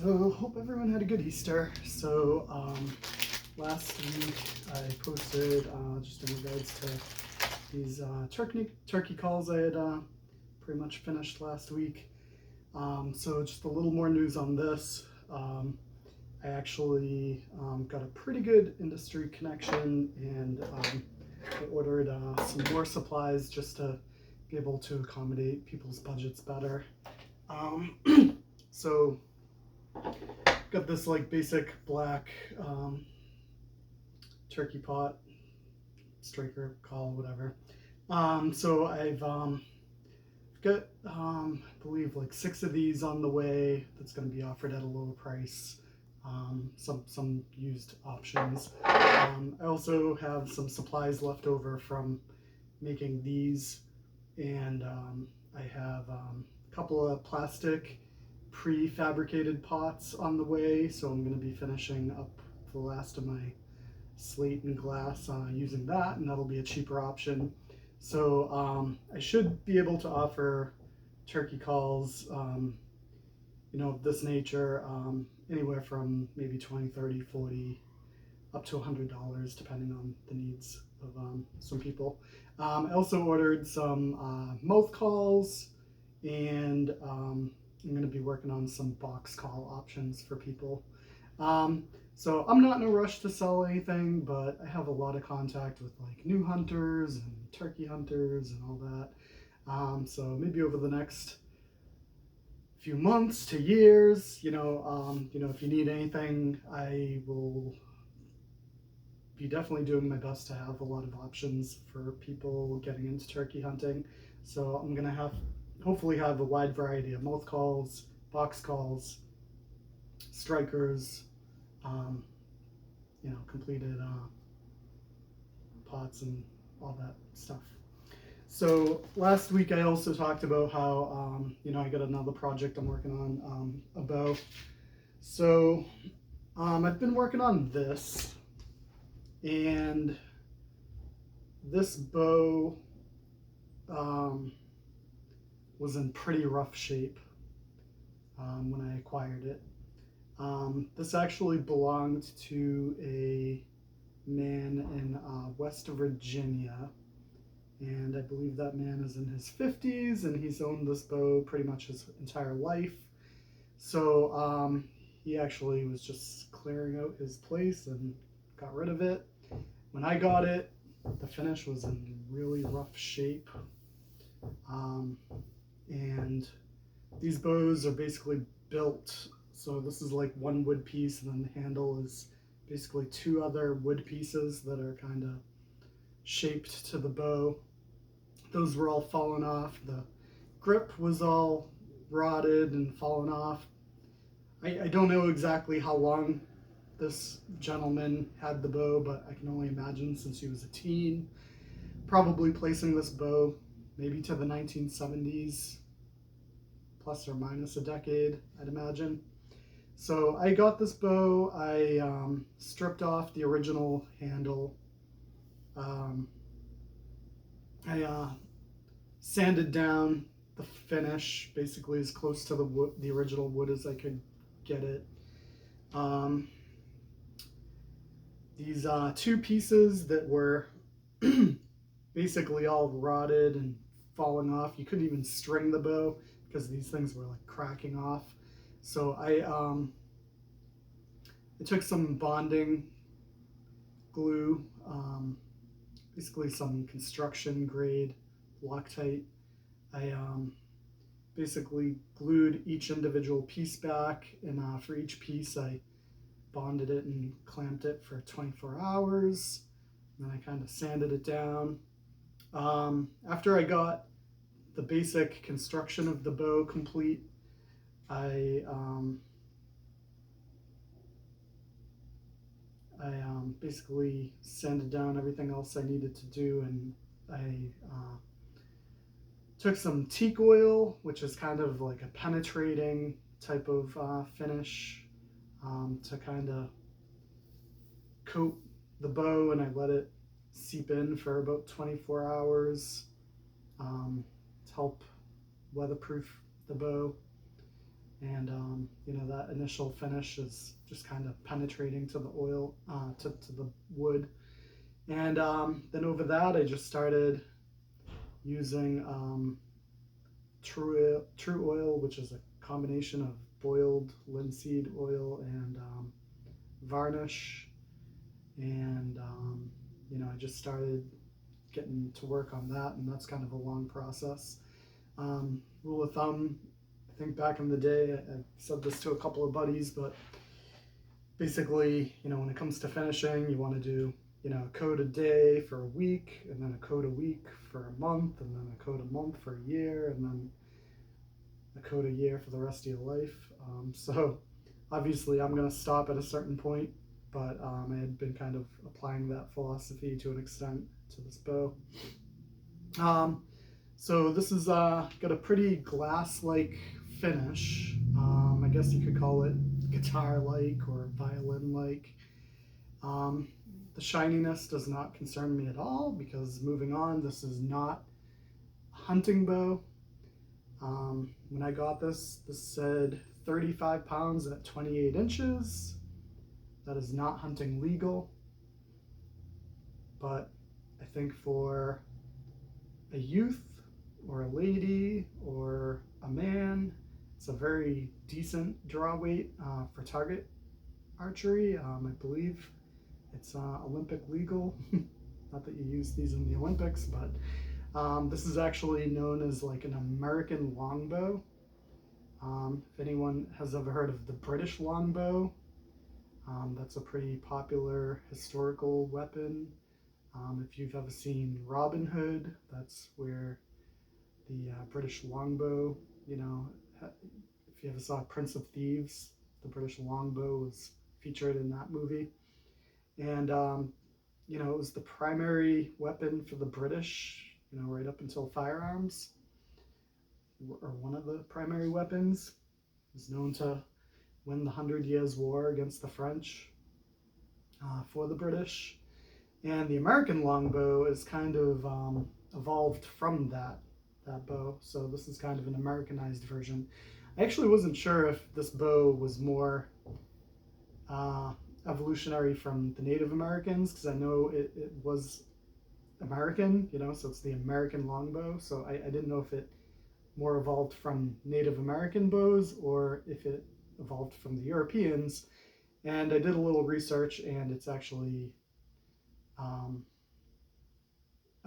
So hope everyone had a good Easter. So last week I posted just in regards to these turkey calls I had pretty much finished last week. So just a little more news on this. I actually got a pretty good industry connection, and I ordered some more supplies just to be able to accommodate people's budgets better. So got this like basic black turkey pot, striker, call, whatever. So I've got I believe like 6 of these on the way that's going to be offered at a lower price. Some used options. I also have some supplies left over from making these, and I have a couple of plastic prefabricated pots on the way, so I'm going to be finishing up the last of my slate and glass using that, and that'll be a cheaper option. So I should be able to offer turkey calls of this nature, anywhere from maybe 20, 30, 40 up to $100 depending on the needs of some people. I also ordered some mouth calls, and I'm going to be working on some box call options for people. So I'm not in a rush to sell anything, but I have a lot of contact with like new hunters and turkey hunters and all that. So maybe over the next few months to years, if you need anything, I will be definitely doing my best to have a lot of options for people getting into turkey hunting. So I'm going to hopefully have a wide variety of mouth calls, box calls, strikers, completed pots and all that stuff. So last week I also talked about how I got another project I'm working on, a bow. So I've been working on this, and this bow was in pretty rough shape when I acquired it. This actually belonged to a man in West Virginia, and I believe that man is in his 50s, and he's owned this bow pretty much his entire life. So he actually was just clearing out his place and got rid of it. When I got it, the finish was in really rough shape, and these bows are basically built, so this is like one wood piece, and then the handle is basically 2 other wood pieces that are kind of shaped to the bow. Those were all falling off. The grip was all rotted and fallen off. I don't know exactly how long this gentleman had the bow, but I can only imagine, since he was a teen, probably placing this bow maybe to the 1970s, plus or minus a decade, I'd imagine. So I got this bow. I stripped off the original handle. I sanded down the finish basically as close to the original wood as I could get it. These 2 pieces that were basically all rotted and falling off. You couldn't even string the bow because these things were like cracking off. So I took some bonding glue, basically some construction grade Loctite. I basically glued each individual piece back, and for each piece I bonded it and clamped it for 24 hours. And then I kind of sanded it down. After I got the basic construction of the bow complete, I basically sanded down everything else I needed to do, and I took some teak oil, which is kind of like a penetrating type of finish, to kind of coat the bow, and I let it seep in for about 24 hours to help weatherproof the bow. and you know, that initial finish is just kind of penetrating to the oil, to the wood. And then over that, I just started using true oil, which is a combination of boiled linseed oil and varnish. And you know, I just started getting to work on that, and that's kind of a long process. Rule of thumb, I think back in the day, I said this to a couple of buddies, but basically, you know, when it comes to finishing, you want to do, you know, a coat a day for a week, and then a coat a week for a month, and then a coat a month for a year, and then a coat a year for the rest of your life. So obviously I'm going to stop at a certain point, but I had been kind of applying that philosophy to an extent to this bow. So this is got a pretty glass-like finish. I guess you could call it guitar-like or violin-like. The shininess does not concern me at all, because moving on, this is not a hunting bow. When I got this said 35 pounds at 28 inches. That is not hunting legal, but I think for a youth or a lady or a man, it's a very decent draw weight for target archery. I believe it's Olympic legal. Not that you use these in the Olympics, but this is actually known as like an American longbow. If anyone has ever heard of the British longbow, that's a pretty popular historical weapon. If you've ever seen Robin Hood, that's where the British longbow, you know, if you ever saw Prince of Thieves, the British longbow was featured in that movie. And, you know, it was the primary weapon for the British, you know, right up until firearms, or one of the primary weapons. It was known to win the 100 Years' War against the French for the British. And the American longbow is kind of evolved from that bow. So this is kind of an Americanized version. I actually wasn't sure if this bow was more evolutionary from the Native Americans, because I know it was American, you know, so it's the American longbow. So I didn't know if it more evolved from Native American bows or if it evolved from the Europeans. And I did a little research, and it's actually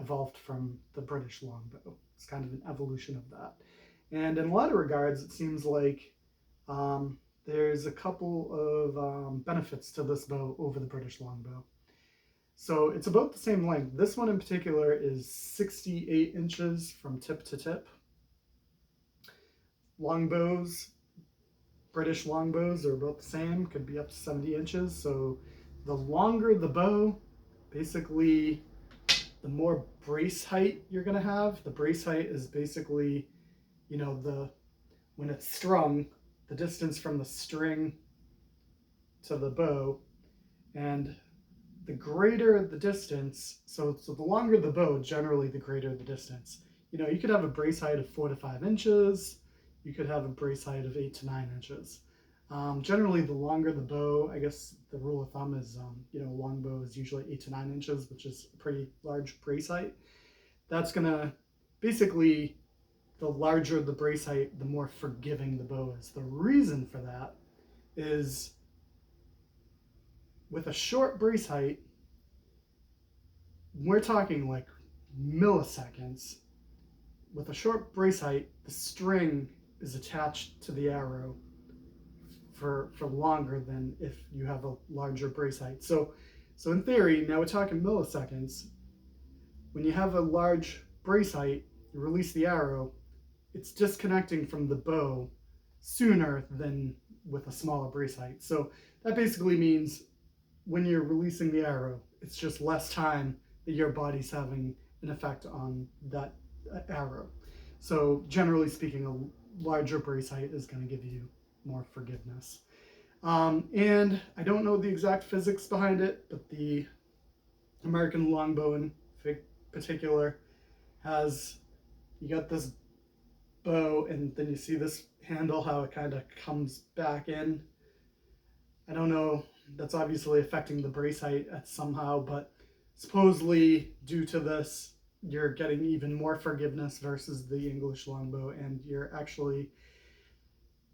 evolved from the British longbow. It's kind of an evolution of that. And in a lot of regards, it seems like there's a couple of benefits to this bow over the British longbow. So it's about the same length. This one in particular is 68 inches from tip to tip. Longbows, British longbows, are about the same, could be up to 70 inches. So the longer the bow, basically the more brace height you're going to have. The brace height is basically, you know, when it's strung, the distance from the string to the bow. And the greater the distance, so the longer the bow, generally the greater the distance. You know, you could have a brace height of 4 to 5 inches. You could have a brace height of 8 to 9 inches. Generally, the longer the bow, I guess the rule of thumb is, you know, a long bow is usually 8 to 9 inches, which is a pretty large brace height. That's going to, basically, the larger the brace height, the more forgiving the bow is. The reason for that is with a short brace height, we're talking like milliseconds. With a short brace height, the string is attached to the arrow for longer than if you have a larger brace height. So in theory, now we're talking milliseconds. When you have a large brace height, you release the arrow, it's disconnecting from the bow sooner than with a smaller brace height. So that basically means when you're releasing the arrow, it's just less time that your body's having an effect on that arrow. So generally speaking, a larger brace height is going to give you more forgiveness. And I don't know the exact physics behind it, but the American longbow in particular has, you got this bow, and then you see this handle, how it kind of comes back in. I don't know, that's obviously affecting the brace height somehow, but supposedly due to this, you're getting even more forgiveness versus the English longbow, and you're actually,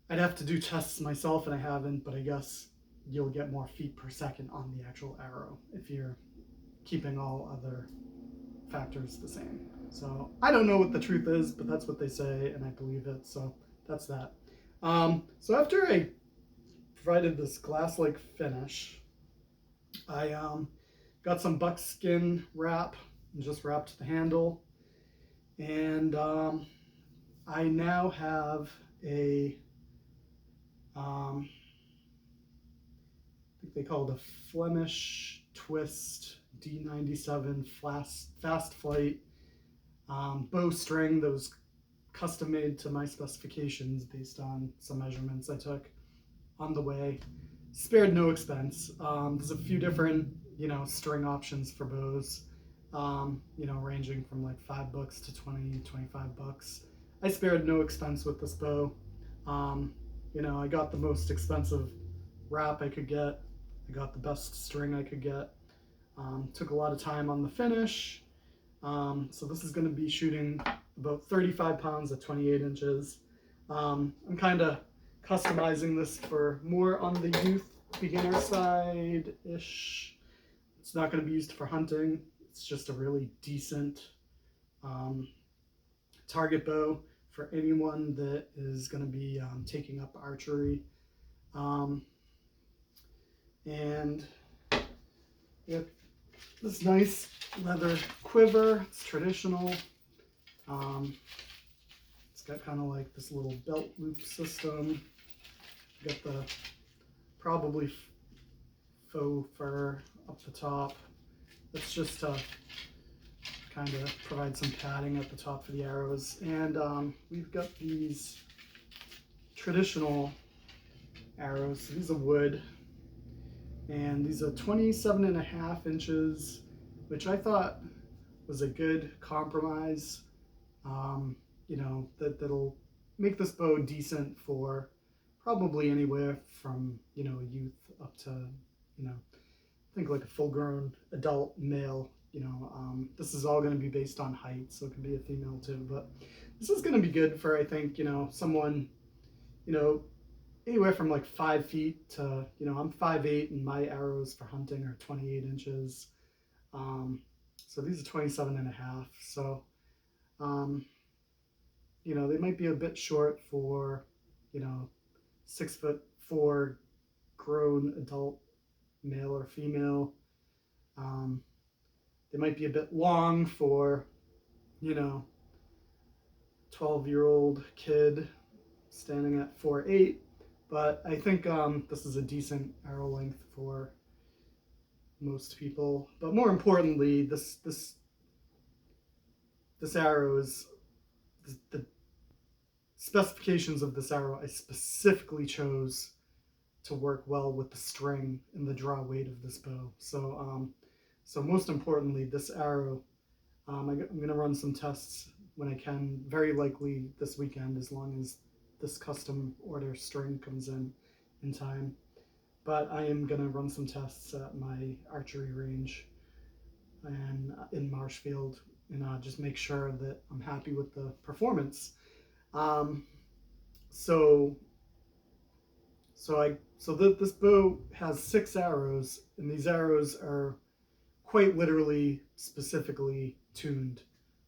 I'd have to do tests myself, and I haven't, but I guess you'll get more feet per second on the actual arrow if you're keeping all other factors the same. So I don't know what the truth is, but that's what they say, and I believe it. So that's that. So after I provided this glass-like finish, I got some buckskin wrap and just wrapped the handle, and I now have a I think they call it a Flemish Twist D97 fast flight bowstring that was custom made to my specifications based on some measurements I took on the way. Spared no expense. There's a few different, string options for bows, ranging from like $5 to 20, $25. I spared no expense with this bow. I got the most expensive wrap I could get. I got the best string I could get. Took a lot of time on the finish. So this is going to be shooting about 35 pounds at 28 inches. I'm kind of customizing this for more on the youth beginner side-ish. It's not going to be used for hunting. It's just a really decent target bow for anyone that is going to be taking up archery. And this nice leather quiver. It's traditional. It's got kind of like this little belt loop system. Got the probably faux fur up the top. That's just to kind of provide some padding at the top for the arrows. And we've got these traditional arrows. So these are wood. And these are 27.5 inches, which I thought was a good compromise. That'll make this bow decent for probably anywhere from, youth up to, I think like a full-grown adult male. This is all going to be based on height, so it could be a female too. But this is going to be good for, I think, someone, anywhere from like 5 feet to, I'm 5'8", and my arrows for hunting are 28 inches. So these are 27.5. So, they might be a bit short for, 6'4" grown adult male or female. They might be a bit long for, 12-year-old kid standing at 4'8". But I think this is a decent arrow length for most people. But more importantly, this arrow is the specifications of this arrow I specifically chose to work well with the string and the draw weight of this bow. So most importantly, this arrow, I'm going to run some tests when I can, very likely this weekend, as long as this custom order string comes in time. But I am going to run some tests at my archery range and in Marshfield, and just make sure that I'm happy with the performance. This bow has 6 arrows, and these arrows are quite literally specifically tuned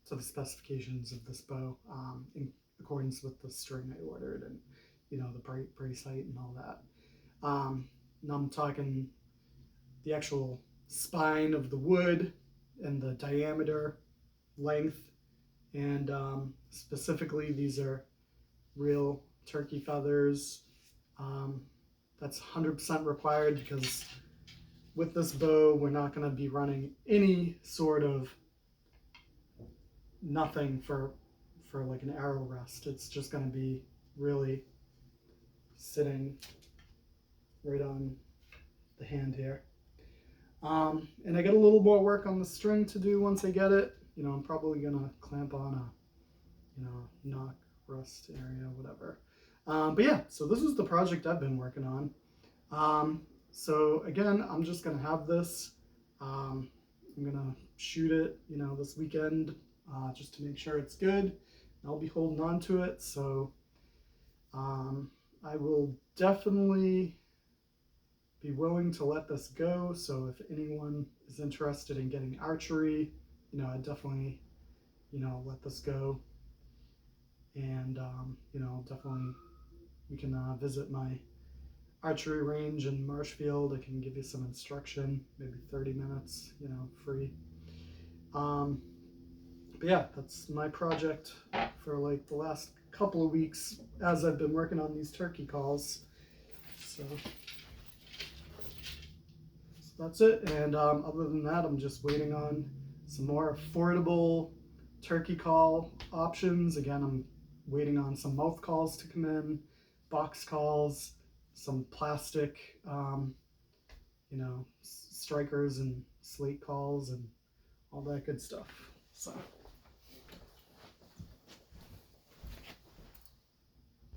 to the specifications of this bow, in accordance with the string I ordered and the brace height and all that. Now I'm talking the actual spine of the wood and the diameter, length, and specifically these are real turkey feathers. That's 100% required because with this bow we're not going to be running any sort of nothing for like an arrow rest. It's just going to be really sitting right on the hand here. And I got a little more work on the string to do once I get it. I'm probably going to clamp on a, knock rest area, whatever. But yeah, so this is the project I've been working on. So again, I'm just gonna have this. I'm gonna shoot it, this weekend, just to make sure it's good. I'll be holding on to it, so I will definitely be willing to let this go. So if anyone is interested in getting archery, I definitely, let this go. And, definitely you can visit my archery range in Marshfield. I can give you some instruction, maybe 30 minutes, free. But yeah, that's my project for like the last couple of weeks as I've been working on these turkey calls. So that's it. And other than that, I'm just waiting on some more affordable turkey call options. Again, I'm waiting on some mouth calls to come in, box calls, some plastic, strikers and slate calls and all that good stuff. So